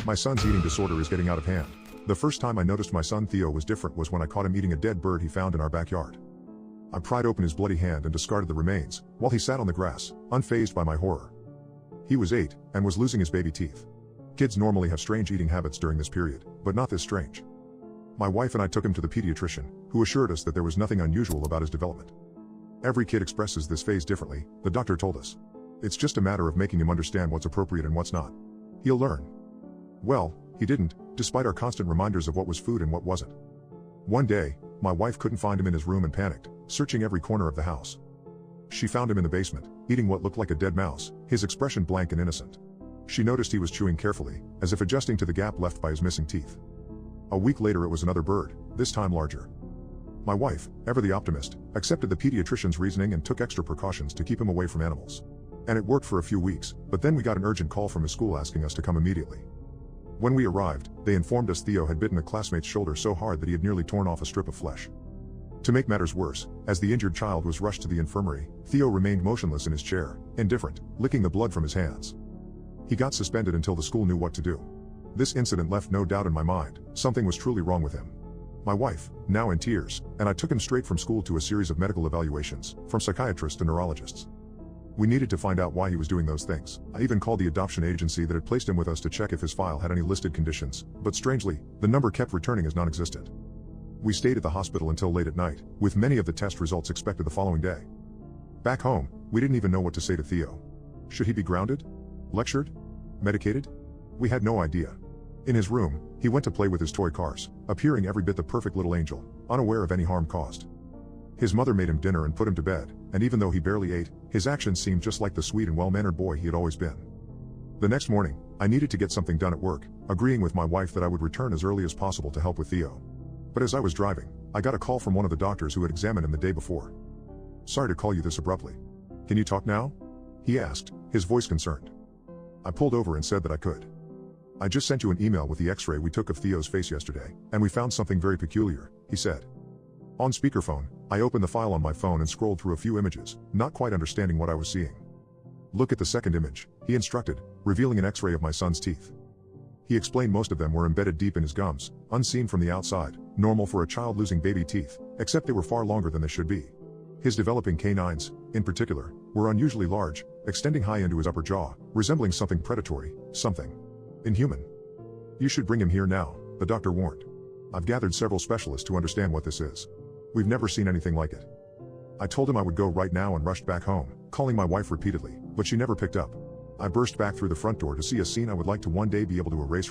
My son's eating disorder is getting out of hand. The first time I noticed my son Theo was different was when I caught him eating a dead bird he found in our backyard. I pried open his bloody hand and discarded the remains, while he sat on the grass, unfazed by my horror. He was 8, and was losing his baby teeth. Kids normally have strange eating habits during this period, but not this strange. My wife and I took him to the pediatrician, who assured us that there was nothing unusual about his development. Every kid expresses this phase differently, the doctor told us. It's just a matter of making him understand what's appropriate and what's not. He'll learn. Well, he didn't, despite our constant reminders of what was food and what wasn't. One day, my wife couldn't find him in his room and panicked, searching every corner of the house. She found him in the basement, eating what looked like a dead mouse, his expression blank and innocent. She noticed he was chewing carefully, as if adjusting to the gap left by his missing teeth. A week later it was another bird, this time larger. My wife, ever the optimist, accepted the pediatrician's reasoning and took extra precautions to keep him away from animals. And it worked for a few weeks, but then we got an urgent call from his school asking us to come immediately. When we arrived, they informed us Theo had bitten a classmate's shoulder so hard that he had nearly torn off a strip of flesh. To make matters worse, as the injured child was rushed to the infirmary, Theo remained motionless in his chair, indifferent, licking the blood from his hands. He got suspended until the school knew what to do. This incident left no doubt in my mind, something was truly wrong with him. My wife, now in tears, and I took him straight from school to a series of medical evaluations, from psychiatrists to neurologists. We needed to find out why he was doing those things. I even called the adoption agency that had placed him with us to check if his file had any listed conditions, but strangely, the number kept returning as non-existent. We stayed at the hospital until late at night, with many of the test results expected the following day. Back home, we didn't even know what to say to Theo. Should he be grounded? Lectured? Medicated? We had no idea. In his room, he went to play with his toy cars, appearing every bit the perfect little angel, unaware of any harm caused. His mother made him dinner and put him to bed, and even though he barely ate, his actions seemed just like the sweet and well-mannered boy he had always been. The next morning, I needed to get something done at work, agreeing with my wife that I would return as early as possible to help with Theo. But as I was driving, I got a call from one of the doctors who had examined him the day before. "Sorry to call you this abruptly. Can you talk now?" he asked, his voice concerned. I pulled over and said that I could. "I just sent you an email with the x-ray we took of Theo's face yesterday, and we found something very peculiar," he said. On speakerphone, I opened the file on my phone and scrolled through a few images, not quite understanding what I was seeing. "Look at the second image," he instructed, revealing an x-ray of my son's teeth. He explained most of them were embedded deep in his gums, unseen from the outside, normal for a child losing baby teeth, except they were far longer than they should be. His developing canines, in particular, were unusually large, extending high into his upper jaw, resembling something predatory, something inhuman. "You should bring him here now," the doctor warned. "I've gathered several specialists to understand what this is. We've never seen anything like it." I told him I would go right now and rushed back home, calling my wife repeatedly, but she never picked up. I burst back through the front door to see a scene I would like to one day be able to erase